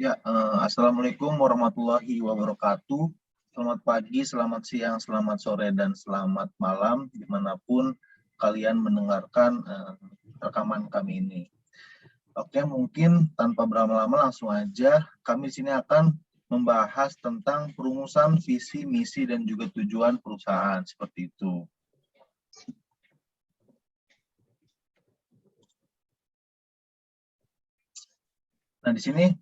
Assalamualaikum warahmatullahi wabarakatuh. Selamat pagi, selamat siang, selamat sore, dan selamat malam dimanapun kalian mendengarkan rekaman kami ini. Oke, mungkin tanpa berlama-lama langsung aja kami di sini akan membahas tentang perumusan visi, misi, dan juga tujuan perusahaan seperti itu. Nah, di sini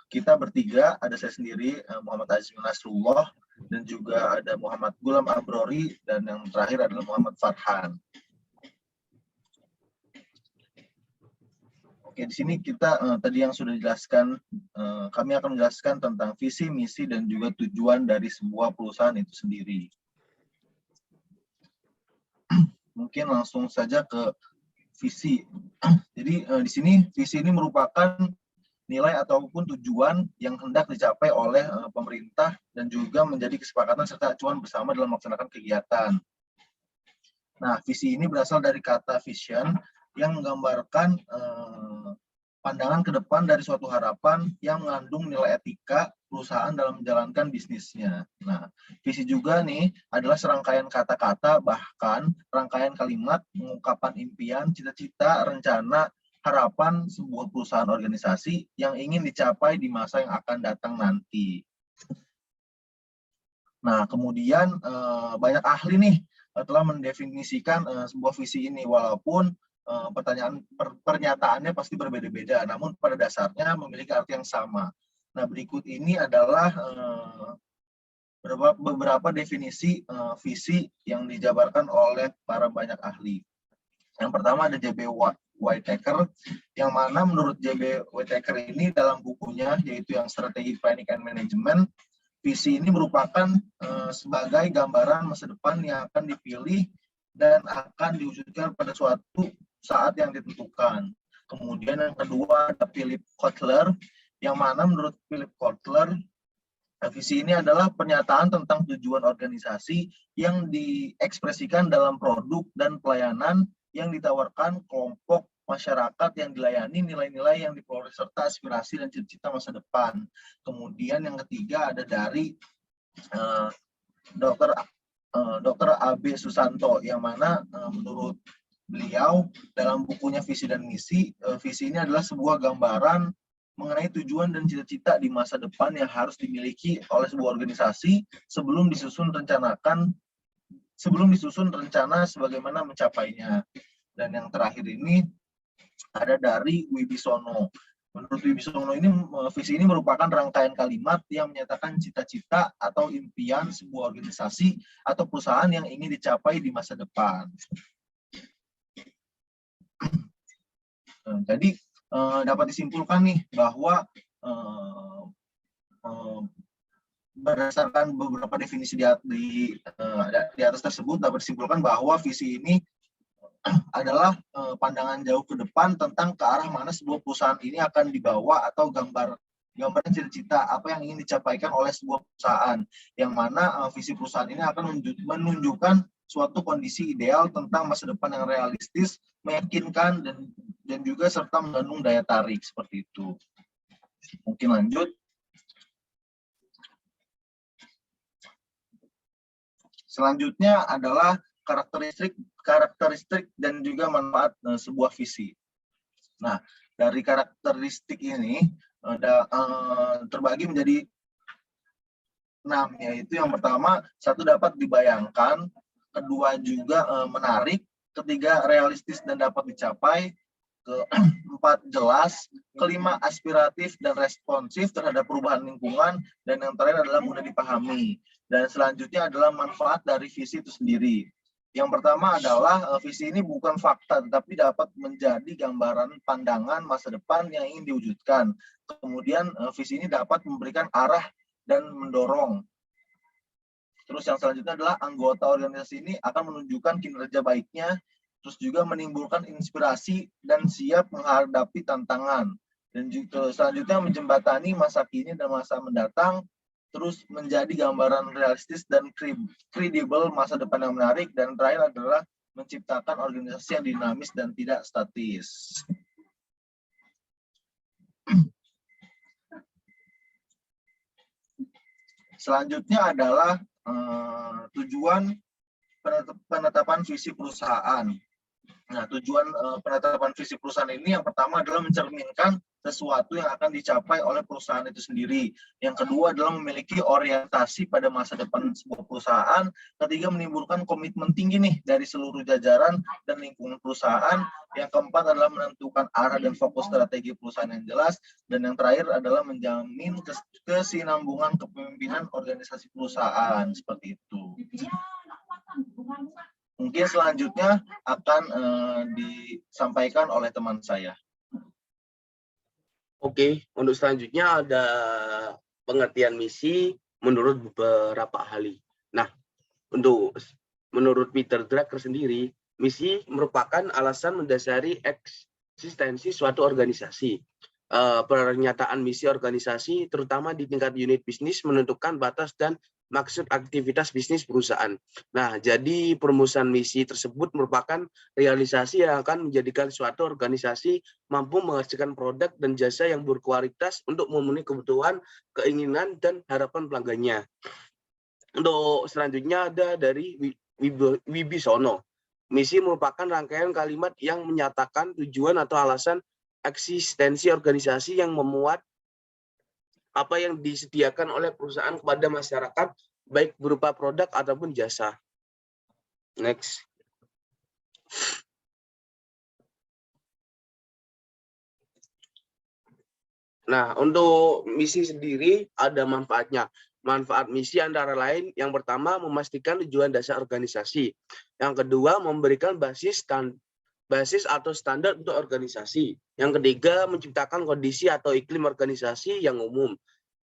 kita bertiga, ada saya sendiri, Muhammad Aziz Nasrullah, dan juga ada Muhammad Gulam Abrori, dan yang terakhir adalah Muhammad Farhan. Oke, di sini kita tadi yang sudah dijelaskan, kami akan menjelaskan tentang visi, misi, dan juga tujuan dari sebuah perusahaan itu sendiri. Mungkin langsung saja ke visi. Jadi di sini visi ini merupakan nilai ataupun tujuan yang hendak dicapai oleh pemerintah dan juga menjadi kesepakatan serta acuan bersama dalam melaksanakan kegiatan. Nah, visi ini berasal dari kata vision yang menggambarkan pandangan ke depan dari suatu harapan yang mengandung nilai etika perusahaan dalam menjalankan bisnisnya. Nah, visi juga nih adalah serangkaian kata-kata, bahkan rangkaian kalimat mengungkapkan impian, cita-cita, rencana, harapan sebuah perusahaan organisasi yang ingin dicapai di masa yang akan datang nanti. Nah, kemudian banyak ahli nih telah mendefinisikan sebuah visi ini, walaupun pernyataannya pasti berbeda-beda, namun pada dasarnya memiliki arti yang sama. Nah, berikut ini adalah beberapa definisi visi yang dijabarkan oleh para banyak ahli. Yang pertama ada J.B. Whittaker, yang mana menurut J.B. Whittaker ini dalam bukunya, yaitu yang Strategic Planning and Management, visi ini merupakan sebagai gambaran masa depan yang akan dipilih dan akan diwujudkan pada suatu saat yang ditentukan. Kemudian yang kedua ada Philip Kotler, yang mana menurut Philip Kotler, visi ini adalah pernyataan tentang tujuan organisasi yang diekspresikan dalam produk dan pelayanan yang ditawarkan kelompok masyarakat yang dilayani, nilai-nilai yang diperoleh, serta aspirasi dan cita-cita masa depan. Kemudian yang ketiga ada dari Dr. A.B. Susanto, yang mana menurut beliau dalam bukunya Visi dan Misi, visi ini adalah sebuah gambaran mengenai tujuan dan cita-cita di masa depan yang harus dimiliki oleh sebuah organisasi sebelum disusun rencana sebagaimana mencapainya. Dan yang terakhir ini ada dari Wibisono. Menurut Wibisono ini, visi ini merupakan rangkaian kalimat yang menyatakan cita-cita atau impian sebuah organisasi atau perusahaan yang ingin dicapai di masa depan. Jadi dapat disimpulkan nih bahwa berdasarkan beberapa definisi di atas tersebut, dapat disimpulkan bahwa visi ini adalah pandangan jauh ke depan tentang ke arah mana sebuah perusahaan ini akan dibawa, atau gambaran cita-cita apa yang ingin dicapaikan oleh sebuah perusahaan, yang mana visi perusahaan ini akan menunjukkan suatu kondisi ideal tentang masa depan yang realistis, meyakinkan, dan juga serta mengandung daya tarik seperti itu. Mungkin lanjut. Selanjutnya adalah karakteristik dan juga manfaat sebuah visi. Nah, dari karakteristik ini terbagi menjadi 6, yaitu yang pertama, 1 dapat dibayangkan, kedua juga menarik, ketiga realistis dan dapat dicapai, keempat jelas, kelima aspiratif dan responsif terhadap perubahan lingkungan, dan yang terakhir adalah mudah dipahami. Dan selanjutnya adalah manfaat dari visi itu sendiri. Yang pertama adalah visi ini bukan fakta, tetapi dapat menjadi gambaran pandangan masa depan yang ingin diwujudkan. Kemudian visi ini dapat memberikan arah dan mendorong. Terus yang selanjutnya adalah anggota organisasi ini akan menunjukkan kinerja baiknya, terus juga menimbulkan inspirasi dan siap menghadapi tantangan. Dan juga selanjutnya menjembatani masa kini dan masa mendatang, terus menjadi gambaran realistis dan kredibel masa depan yang menarik, dan terakhir adalah menciptakan organisasi yang dinamis dan tidak statis. Selanjutnya adalah tujuan penetapan visi perusahaan. Nah, tujuan penetapan visi perusahaan ini yang pertama adalah mencerminkan sesuatu yang akan dicapai oleh perusahaan itu sendiri. Yang kedua adalah memiliki orientasi pada masa depan sebuah perusahaan. Ketiga, menimbulkan komitmen tinggi nih dari seluruh jajaran dan lingkungan perusahaan. Yang keempat adalah menentukan arah dan fokus strategi perusahaan yang jelas. Dan yang terakhir adalah menjamin kesinambungan kepemimpinan organisasi perusahaan. Seperti itu. Mungkin selanjutnya akan disampaikan oleh teman saya. Oke, untuk selanjutnya ada pengertian misi menurut beberapa ahli. Nah, menurut Peter Drucker sendiri, misi merupakan alasan mendasari eksistensi suatu organisasi. Pernyataan misi organisasi, terutama di tingkat unit bisnis, menentukan batas dan maksud aktivitas bisnis perusahaan. Nah, jadi perumusan misi tersebut merupakan realisasi yang akan menjadikan suatu organisasi mampu menghasilkan produk dan jasa yang berkualitas untuk memenuhi kebutuhan, keinginan, dan harapan pelanggannya. Untuk selanjutnya ada dari Wibisono. Misi merupakan rangkaian kalimat yang menyatakan tujuan atau alasan eksistensi organisasi yang memuat apa yang disediakan oleh perusahaan kepada masyarakat, baik berupa produk ataupun jasa. Next. Nah, untuk misi sendiri ada manfaatnya. Manfaat misi antara lain, yang pertama memastikan tujuan dasar organisasi. Yang kedua, memberikan basis atau standar untuk organisasi. Yang ketiga, menciptakan kondisi atau iklim organisasi yang umum.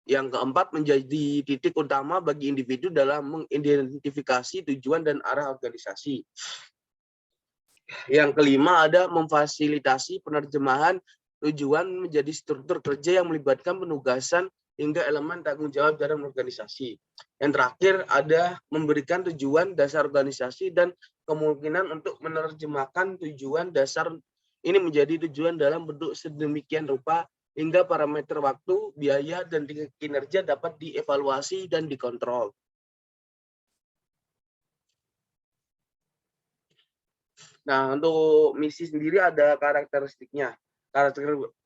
Yang keempat, menjadi titik utama bagi individu dalam mengidentifikasi tujuan dan arah organisasi. Yang kelima, ada memfasilitasi penerjemahan tujuan menjadi struktur kerja yang melibatkan penugasan hingga elemen tanggung jawab dalam organisasi. Yang terakhir, ada memberikan tujuan dasar organisasi dan kemungkinan untuk menerjemahkan tujuan dasar ini menjadi tujuan dalam bentuk sedemikian rupa hingga parameter waktu, biaya, dan kinerja dapat dievaluasi dan dikontrol. Nah, untuk misi sendiri ada karakteristiknya.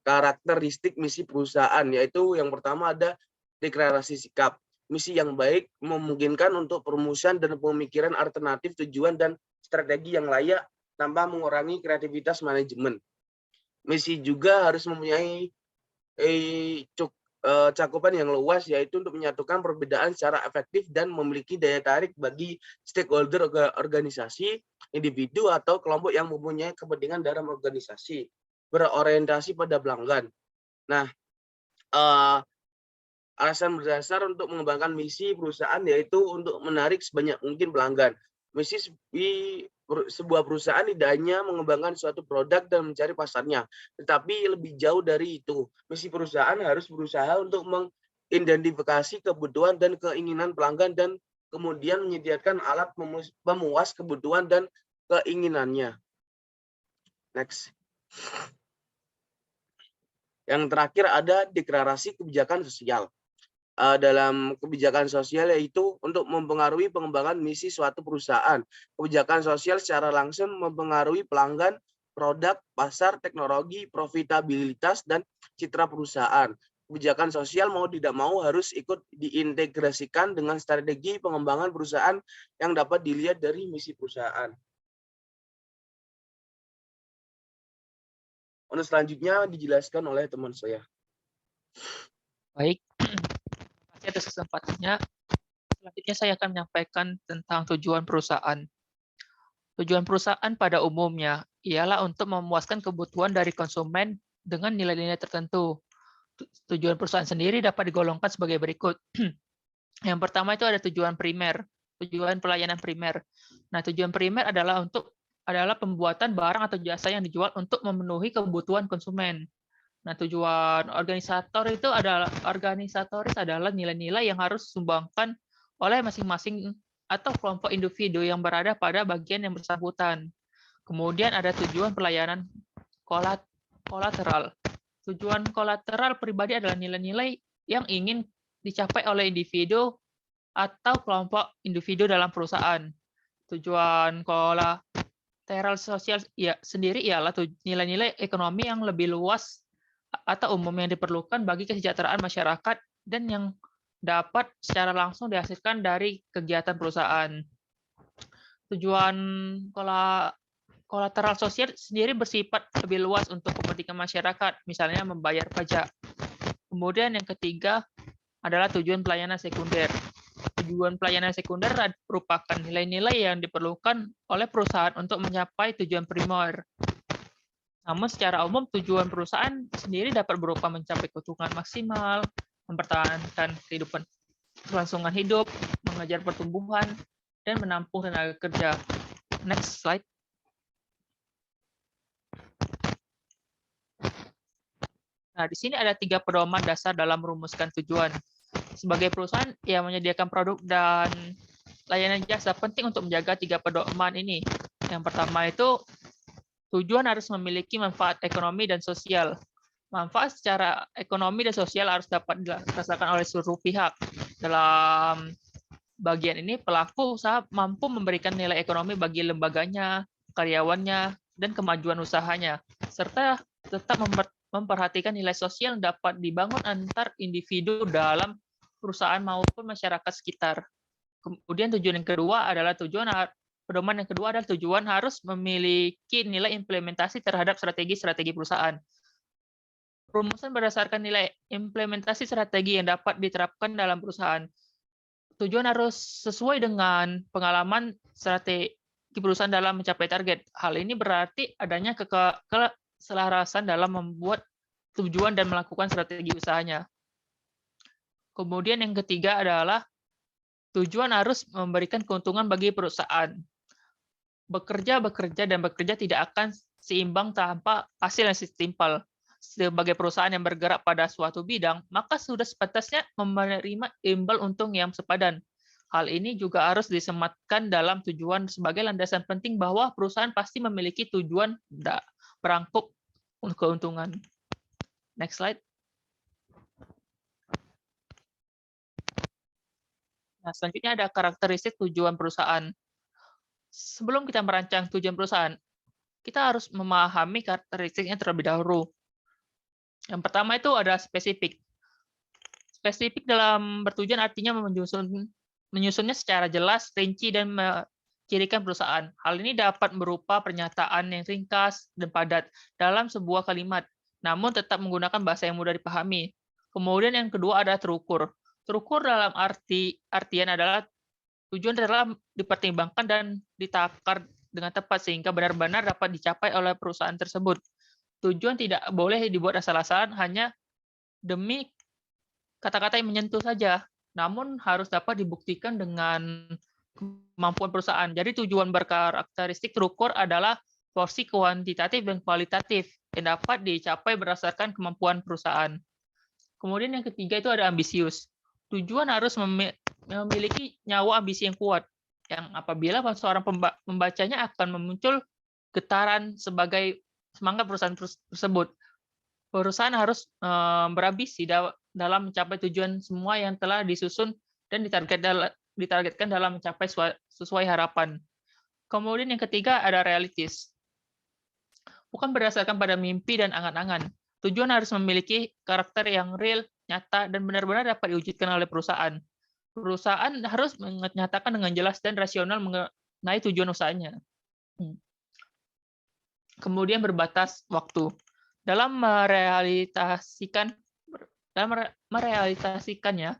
Karakteristik misi perusahaan, yaitu yang pertama ada deklarasi sikap. Misi yang baik memungkinkan untuk perumusan dan pemikiran alternatif tujuan dan strategi yang layak tanpa mengurangi kreativitas manajemen. Misi juga harus mempunyai cakupan yang luas, yaitu untuk menyatukan perbedaan secara efektif dan memiliki daya tarik bagi stakeholder organisasi, individu, atau kelompok yang mempunyai kepentingan dalam organisasi, berorientasi pada pelanggan. Nah, alasan berdasar untuk mengembangkan misi perusahaan yaitu untuk menarik sebanyak mungkin pelanggan. Misi sebuah perusahaan tidak hanya mengembangkan suatu produk dan mencari pasarnya, tetapi lebih jauh dari itu. Misi perusahaan harus berusaha untuk mengidentifikasi kebutuhan dan keinginan pelanggan dan kemudian menyediakan alat pemuas kebutuhan dan keinginannya. Next. Yang terakhir ada deklarasi kebijakan sosial. Dalam kebijakan sosial yaitu untuk mempengaruhi pengembangan misi suatu perusahaan. Kebijakan sosial secara langsung mempengaruhi pelanggan, produk, pasar, teknologi, profitabilitas, dan citra perusahaan. Kebijakan sosial mau tidak mau harus ikut diintegrasikan dengan strategi pengembangan perusahaan yang dapat dilihat dari misi perusahaan. Untuk selanjutnya dijelaskan oleh teman saya. Baik. Atas kesempatannya, selanjutnya saya akan menyampaikan tentang tujuan perusahaan. Tujuan perusahaan pada umumnya ialah untuk memuaskan kebutuhan dari konsumen dengan nilai-nilai tertentu. Tujuan perusahaan sendiri dapat digolongkan sebagai berikut. Yang pertama itu ada tujuan primer, tujuan pelayanan primer. Nah, tujuan primer adalah pembuatan barang atau jasa yang dijual untuk memenuhi kebutuhan konsumen. Nah, tujuan organisatoris adalah nilai-nilai yang harus disumbangkan oleh masing-masing atau kelompok individu yang berada pada bagian yang bersangkutan. Kemudian ada tujuan pelayanan kolateral. Tujuan kolateral pribadi adalah nilai-nilai yang ingin dicapai oleh individu atau kelompok individu dalam perusahaan. Tujuan kolateral sosial sendiri ialah nilai-nilai ekonomi yang lebih luas atau umum yang diperlukan bagi kesejahteraan masyarakat dan yang dapat secara langsung dihasilkan dari kegiatan perusahaan. Tujuan kolateral sosial sendiri bersifat lebih luas untuk kepentingan masyarakat, misalnya membayar pajak. Kemudian yang ketiga adalah tujuan pelayanan sekunder. Tujuan pelayanan sekunder merupakan nilai-nilai yang diperlukan oleh perusahaan untuk mencapai tujuan primer. Namun secara umum tujuan perusahaan sendiri dapat berupa mencapai keuntungan maksimal, mempertahankan kehidupan kelangsungan hidup, mengejar pertumbuhan, dan menampung tenaga kerja. Next slide. Nah, di sini ada 3 pedoman dasar dalam merumuskan tujuan. Sebagai perusahaan yang menyediakan produk dan layanan jasa, penting untuk menjaga 3 pedoman ini. Yang pertama itu, tujuan harus memiliki manfaat ekonomi dan sosial. Manfaat secara ekonomi dan sosial harus dapat dirasakan oleh seluruh pihak. Dalam bagian ini, pelaku usaha mampu memberikan nilai ekonomi bagi lembaganya, karyawannya, dan kemajuan usahanya, serta tetap memperhatikan nilai sosial yang dapat dibangun antar individu dalam perusahaan maupun masyarakat sekitar. Kemudian tujuan yang kedua adalah pedoman yang kedua adalah tujuan harus memiliki nilai implementasi terhadap strategi-strategi perusahaan. Rumusan berdasarkan nilai implementasi strategi yang dapat diterapkan dalam perusahaan. Tujuan harus sesuai dengan pengalaman strategi perusahaan dalam mencapai target. Hal ini berarti adanya keselarasan dalam membuat tujuan dan melakukan strategi usahanya. Kemudian yang ketiga adalah tujuan harus memberikan keuntungan bagi perusahaan. Bekerja tidak akan seimbang tanpa hasil yang setimpal. Sebagai perusahaan yang bergerak pada suatu bidang, maka sudah sepantasnya menerima imbal untung yang sepadan. Hal ini juga harus disematkan dalam tujuan sebagai landasan penting bahwa perusahaan pasti memiliki tujuan berangkup keuntungan. Next slide. Nah, selanjutnya ada karakteristik tujuan perusahaan. Sebelum kita merancang tujuan perusahaan, kita harus memahami karakteristiknya terlebih dahulu. Yang pertama itu ada spesifik. Spesifik dalam bertujuan artinya menyusunnya secara jelas, rinci, dan mencirikan perusahaan. Hal ini dapat berupa pernyataan yang ringkas dan padat dalam sebuah kalimat, namun tetap menggunakan bahasa yang mudah dipahami. Kemudian yang kedua ada terukur. Terukur dalam artian adalah tujuan telah dipertimbangkan dan ditakar dengan tepat sehingga benar-benar dapat dicapai oleh perusahaan tersebut. Tujuan tidak boleh dibuat asal-asalan hanya demi kata-kata yang menyentuh saja, namun harus dapat dibuktikan dengan kemampuan perusahaan. Jadi tujuan berkarakteristik terukur adalah porsi kuantitatif dan kualitatif yang dapat dicapai berdasarkan kemampuan perusahaan. Kemudian yang ketiga itu ada ambisius. Tujuan harus memiliki nyawa ambisi yang kuat, yang apabila seorang pembacanya akan memuncul getaran sebagai semangat perusahaan tersebut. Perusahaan harus berambisi dalam mencapai tujuan semua yang telah disusun dan ditargetkan dalam mencapai sesuai harapan. Kemudian yang ketiga ada realistis. Bukan berdasarkan pada mimpi dan angan-angan. Tujuan harus memiliki karakter yang real, nyata, dan benar-benar dapat diwujudkan oleh perusahaan. Perusahaan harus menyatakan dengan jelas dan rasional mengenai tujuan usahanya. Kemudian berbatas waktu. Dalam merealisasikannya,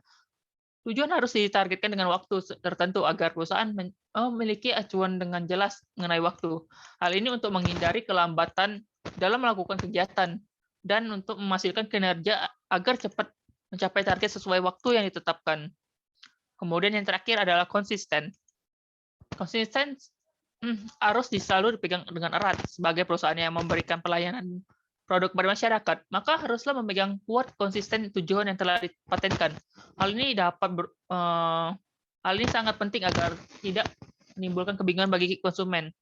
tujuan harus ditargetkan dengan waktu tertentu agar perusahaan memiliki acuan dengan jelas mengenai waktu. Hal ini untuk menghindari kelambatan dalam melakukan kegiatan dan untuk menghasilkan kinerja agar cepat mencapai target sesuai waktu yang ditetapkan. Kemudian yang terakhir adalah konsisten. Konsisten harus selalu dipegang dengan erat sebagai perusahaan yang memberikan pelayanan produk pada masyarakat, maka haruslah memegang kuat konsisten tujuan yang telah dipatenkan. Hal ini sangat penting agar tidak menimbulkan kebingungan bagi konsumen.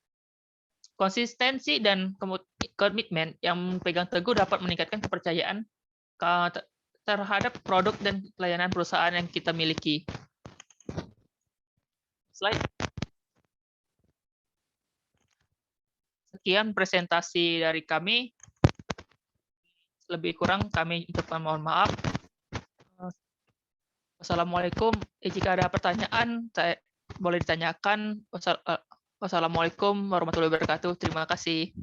Konsistensi dan komitmen yang pegang teguh dapat meningkatkan kepercayaan terhadap produk dan pelayanan perusahaan yang kita miliki. slide. Sekian presentasi dari kami. Lebih kurang kami ucapkan mohon maaf. Wassalamualaikum. Jika ada pertanyaan, boleh ditanyakan. Wassalamualaikum warahmatullahi wabarakatuh. Terima kasih.